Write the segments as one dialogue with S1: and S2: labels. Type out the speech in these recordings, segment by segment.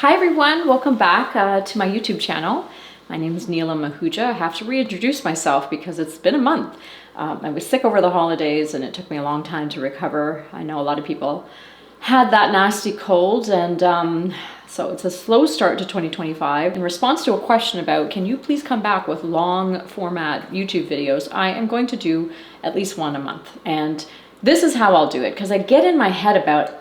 S1: Hi everyone, welcome back to my YouTube channel. My name is Neela Mahuja. I have to reintroduce myself because it's been a month. I was sick over the holidays and it took me a long time to recover. I know a lot of people had that nasty cold, and so it's a slow start to 2025. In response to a question about, can you please come back with long format YouTube videos, I am going to do at least one a month. And this is how I'll do it, because I get in my head about,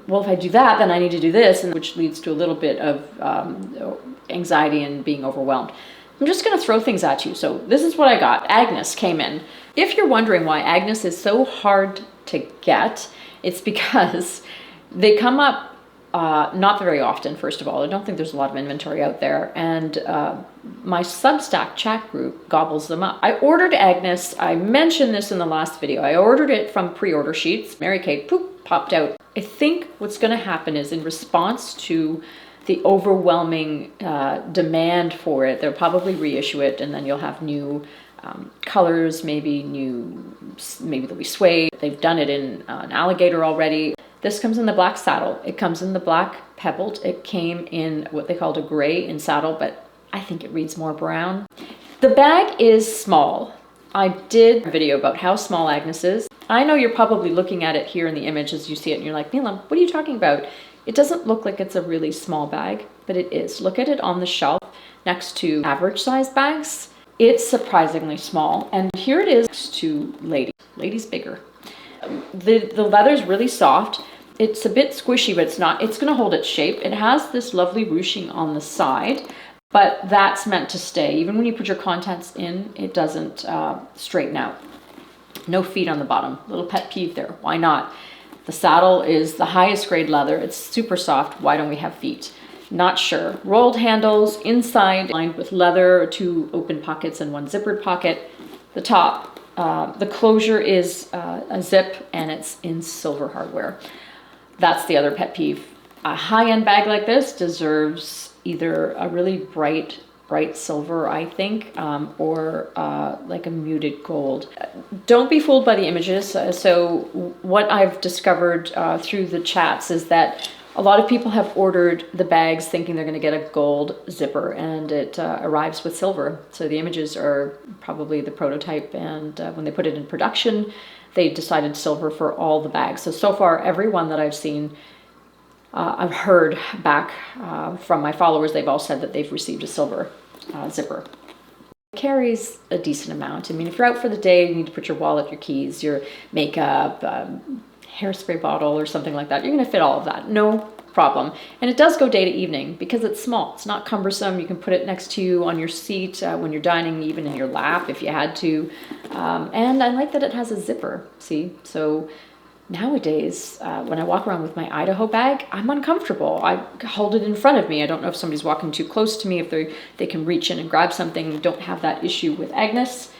S1: well, if I do that, then I need to do this, and which leads to a little bit of anxiety and being overwhelmed. I'm just going to throw things at you. So this is what I got. Agnes came in. If you're wondering why Agnes is so hard to get, it's because they come up not very often, first of all. I don't think there's a lot of inventory out there. And my Substack chat group gobbles them up. I ordered Agnes. I mentioned this in the last video. I ordered it from pre-order sheets. Mary Kate, poop, popped out. I think what's going to happen is, in response to the overwhelming demand for it, they'll probably reissue it, and then you'll have new colors, maybe there'll be suede. They've done it in an alligator already. This comes in the black saddle. It comes in the black pebbled. It came in what they called a gray in saddle, but I think it reads more brown. The bag is small. I did a video about how small Agnes is. I know you're probably looking at it here in the image as you see it, and you're like, Neela, what are you talking about? It doesn't look like it's a really small bag, but it is. Look at it on the shelf next to average size bags. It's surprisingly small. And here it is next to Lady. Lady's bigger. The leather is really soft. It's a bit squishy, but it's not. It's going to hold its shape. It has this lovely ruching on the side, but that's meant to stay. Even when you put your contents in, it doesn't straighten out. No feet on the bottom. Little pet peeve there. Why not? The saddle is the highest grade leather. It's super soft. Why don't we have feet? Not sure. Rolled handles, inside lined with leather, 2 open pockets and 1 zippered pocket. The top, the closure is a zip, and it's in silver hardware. That's the other pet peeve. A high-end bag like this deserves either a really bright silver, I think, or like a muted gold. Don't be fooled by the images. So what I've discovered through the chats is that a lot of people have ordered the bags thinking they're going to get a gold zipper, and it arrives with silver. So the images are probably the prototype, and when they put it in production, they decided silver for all the bags. So far, everyone that I've seen, I've heard back from my followers, they've all said that they've received a silver zipper. It carries a decent amount. I mean, if you're out for the day, you need to put your wallet, your keys, your makeup, hairspray bottle or something like that. You're going to fit all of that, no problem. And it does go day to evening because it's small. It's not cumbersome. You can put it next to you on your seat when you're dining, even in your lap if you had to. And I like that it has a zipper, see? So nowadays, when I walk around with my Idaho bag, I'm uncomfortable. I hold it in front of me. I don't know if somebody's walking too close to me, if they can reach in and grab something. Don't have that issue with Agnes.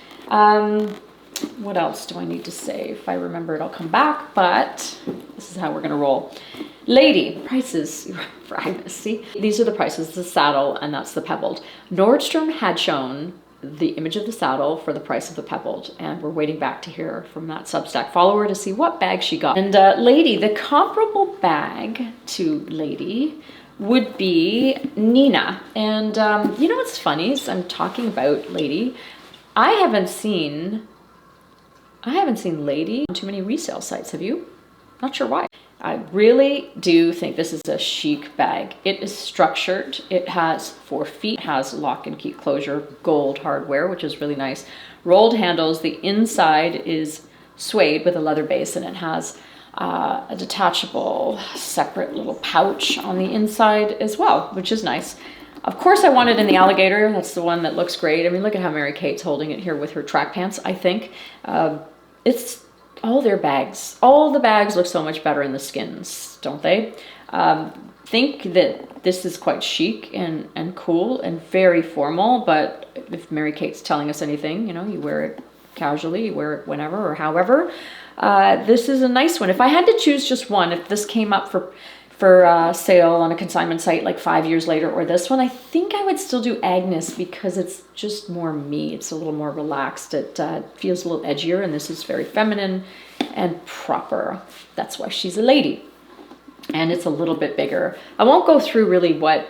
S1: What else do I need to say? If I remember it, I'll come back, but this is how we're gonna roll. Lady, prices for Agnes, see? These are the prices, the saddle, and that's the pebbled. Nordstrom had shown the image of the saddle for the price of the pebbled, and we're waiting back to hear from that Substack follower to see what bag she got. And Lady, the comparable bag to Lady would be Nina. And you know what's funny is I'm talking about Lady. I haven't seen Lady on too many resale sites. Have you? Not sure why. I really do think this is a chic bag. It is structured. It has 4 feet. It has lock and key closure, gold hardware, which is really nice. Rolled handles. The inside is suede with a leather base, and it has a detachable separate little pouch on the inside as well, which is nice. Of course, I want it in the alligator. That's the one that looks great. I mean, look at how Mary Kate's holding it here with her track pants, I think. It's all their bags. All the bags look so much better in the skins, don't they? Think that this is quite chic and cool and very formal, but if Mary Kate's telling us anything, you know, you wear it casually, you wear it whenever or however. This is a nice one. If I had to choose just one, if this came up for sale on a consignment site like 5 years later, or this one, I think I would still do Agnes because it's just more me. It's a little more relaxed. It feels a little edgier, and this is very feminine and proper. That's why she's a lady. and it's a little bit bigger. I won't go through really what,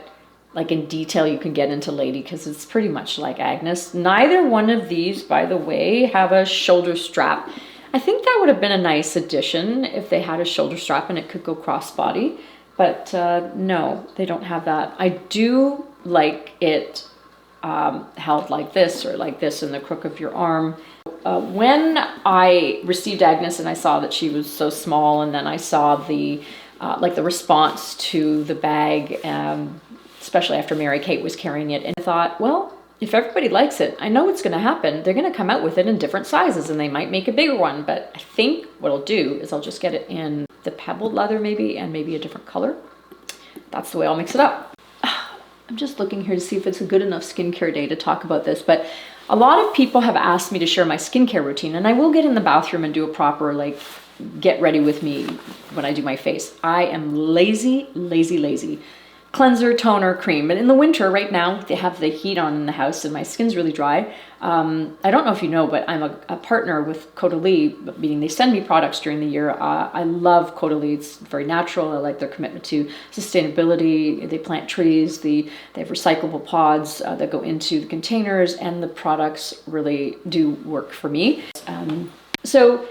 S1: like in detail, you can get into Lady, because it's pretty much like Agnes. Neither one of these, by the way, have a shoulder strap. I think that would have been a nice addition if they had a shoulder strap and it could go crossbody, but no, they don't have that. I do like it held like this or like this in the crook of your arm. When I received Agnes and I saw that she was so small, and then I saw the like the response to the bag, especially after Mary Kate was carrying it, and I thought, well, if everybody likes it, I know what's going to happen. They're going to come out with it in different sizes, and they might make a bigger one, but I think what I'll do is I'll just get it in the pebbled leather maybe, and maybe a different color. That's the way I'll mix it up. I'm just looking here to see if it's a good enough skincare day to talk about this, but a lot of people have asked me to share my skincare routine, and I will get in the bathroom and do a proper, like, get ready with me when I do my face. I am lazy, lazy, lazy. Cleanser, toner, cream. But in the winter right now, they have the heat on in the house and my skin's really dry. I don't know if you know, but I'm a partner with Caudalie, meaning they send me products during the year. I love Caudalie. It's very natural. I like their commitment to sustainability. They plant trees. They have recyclable pods that go into the containers, and the products really do work for me. So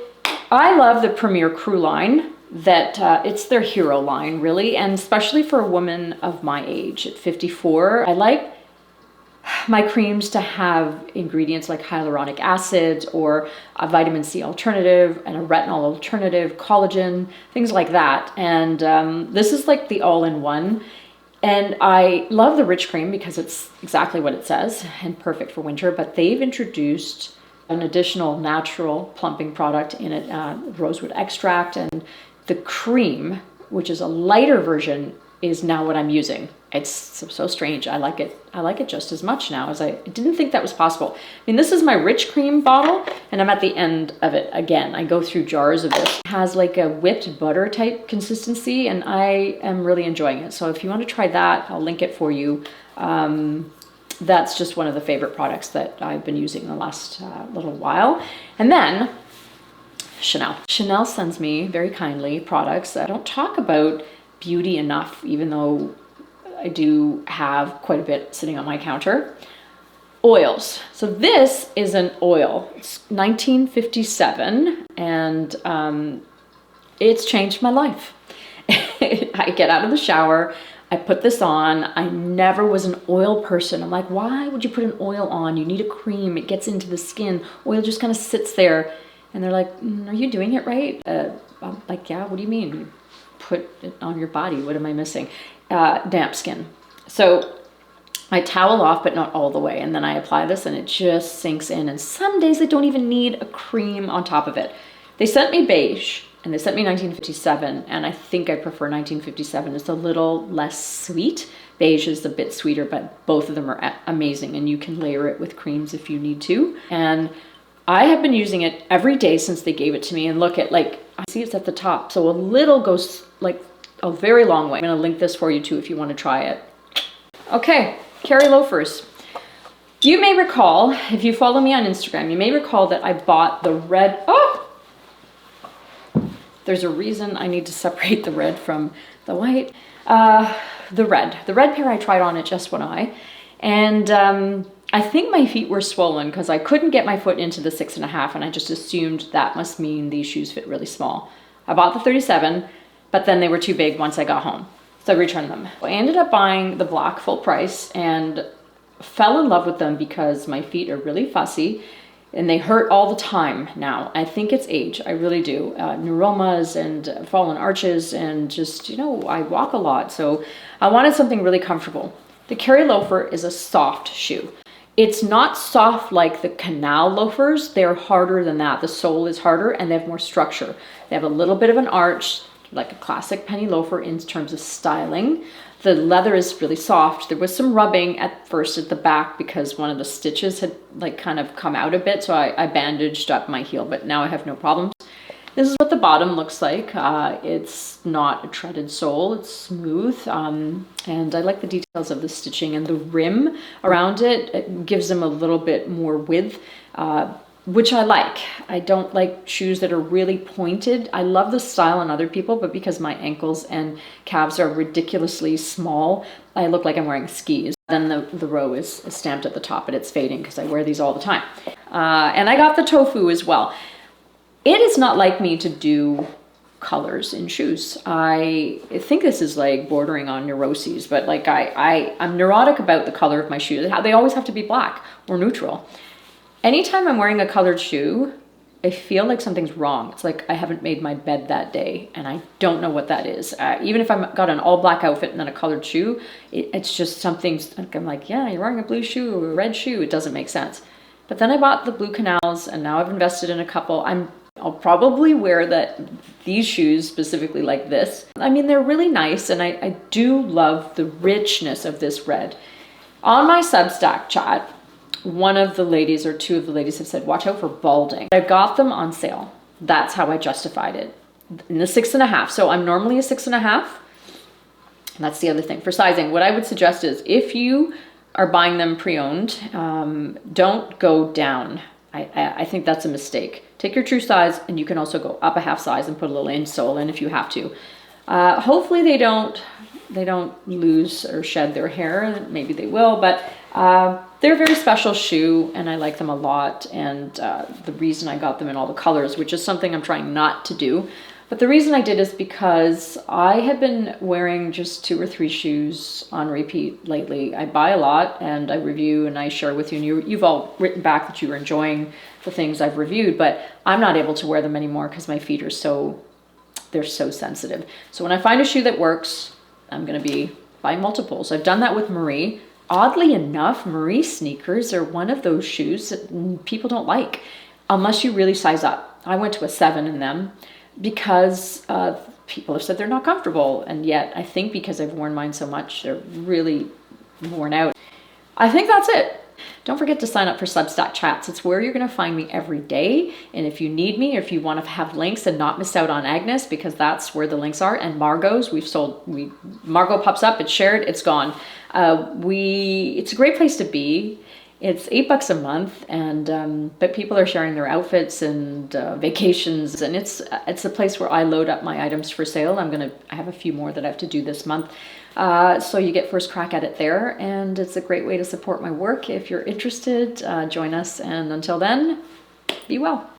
S1: I love the Premier Crew line. That it's their hero line, really, and especially for a woman of my age at 54. I like my creams to have ingredients like hyaluronic acid or a vitamin C alternative and a retinol alternative, collagen, things like that. And this is like the all-in-one. And I love the Rich Cream because it's exactly what it says and perfect for winter, but they've introduced an additional natural plumping product in it, rosewood extract, and the cream, which is a lighter version, is now what I'm using. It's so strange. I like it. I like it just as much now as I didn't think that was possible. I mean, this is my Rich Cream bottle, and I'm at the end of it again. I go through jars of this. It has like a whipped butter type consistency, and I am really enjoying it. So if you want to try that, I'll link it for you. That's just one of the favorite products that I've been using in the last little while. And then Chanel. Chanel sends me very kindly products. I don't talk about beauty enough, even though I do have quite a bit sitting on my counter. Oils. So this is an oil. It's 1957, and it's changed my life. I get out of the shower, I put this on. I never was an oil person. I'm like, why would you put an oil on? You need a cream. It gets into the skin. Oil just kind of sits there. And they're like, are you doing it right? I'm like, yeah, what do you mean? You put it on your body. What am I missing? Damp skin. So I towel off, but not all the way. And then I apply this and it just sinks in. And some days I don't even need a cream on top of it. They sent me beige and they sent me 1957. And I think I prefer 1957. It's a little less sweet. Beige is a bit sweeter, but both of them are amazing. And you can layer it with creams if you need to. And I have been using it every day since they gave it to me, and look at, like, I see it's at the top. So a little goes like a very long way. I'm gonna link this for you too if you wanna try it. Okay, Cary loafers. You may recall, if you follow me on Instagram, you may recall that I bought the red, there's a reason I need to separate the red from the white. The red pair I tried on at Just One Eye, and I think my feet were swollen because I couldn't get my foot into the 6.5, and I just assumed that must mean these shoes fit really small. I bought the 37, but then they were too big once I got home, so I returned them. I ended up buying the black full price and fell in love with them because my feet are really fussy and they hurt all the time now. I think it's age, I really do. Neuromas and fallen arches, and just, you know, I walk a lot, so I wanted something really comfortable. The Cary loafer is a soft shoe. It's not soft like the Canal loafers. They're harder than that. The sole is harder and they have more structure. They have a little bit of an arch, like a classic penny loafer in terms of styling. The leather is really soft. There was some rubbing at first at the back because one of the stitches had like kind of come out a bit, so I bandaged up my heel, but now I have no problems. This is what the bottom looks like. It's not a treaded sole, it's smooth. And I like the details of the stitching, and the rim around it, it gives them a little bit more width. which I like. I don't like shoes that are really pointed. I love the style on other people, but because my ankles and calves are ridiculously small, I look like I'm wearing skis. Then the row is stamped at the top, and it's fading because I wear these all the time. And I got the tofu as well. It is not like me to do colors in shoes. I think this is like bordering on neuroses, but like I'm neurotic about the color of my shoes. They always have to be black or neutral. Anytime I'm wearing a colored shoe, I feel like something's wrong. It's like I haven't made my bed that day, and I don't know what that is. Even if I've got an all black outfit and then a colored shoe, it's just something, I'm like, yeah, you're wearing a blue shoe or a red shoe. It doesn't make sense. But then I bought the blue canals, and now I've invested in a couple. I'll probably wear these shoes specifically like this. I mean, they're really nice, and I do love the richness of this red. On my Substack chat, one of the ladies or two of the ladies have said, watch out for balding. I got them on sale. That's how I justified it. In the 6.5. So I'm normally a 6.5. And that's the other thing. For sizing, what I would suggest is if you are buying them pre-owned, don't go down. I think that's a mistake. Take your true size, and you can also go up a half size and put a little insole in if you have to. Hopefully they don't lose or shed their hair. Maybe they will, but they're a very special shoe, and I like them a lot. And the reason I got them in all the colors, which is something I'm trying not to do, but the reason I did is because I have been wearing just 2 or 3 shoes on repeat lately. I buy a lot, and I review, and I share with you, and you've all written back that you are enjoying the things I've reviewed, but I'm not able to wear them anymore because my feet are they're so sensitive. So when I find a shoe that works, I'm going to be buying multiples. I've done that with Marie. Oddly enough, Marie sneakers are one of those shoes that people don't like unless you really size up. I went to a 7 in them because people have said they're not comfortable, and yet I think because I've worn mine so much, they're really worn out. I think that's it. Don't forget to sign up for Substack chats. It's where you're going to find me every day. And if you need me, or if you want to have links and not miss out on Agnes, because that's where the links are, and Margot's, Margot pops up, it's shared, it's gone. It's a great place to be. It's $8 a month, and but people are sharing their outfits and vacations, and it's a place where I load up my items for sale. I have a few more that I have to do this month. So you get first crack at it there, and it's a great way to support my work. If you're interested, join us, and until then, be well.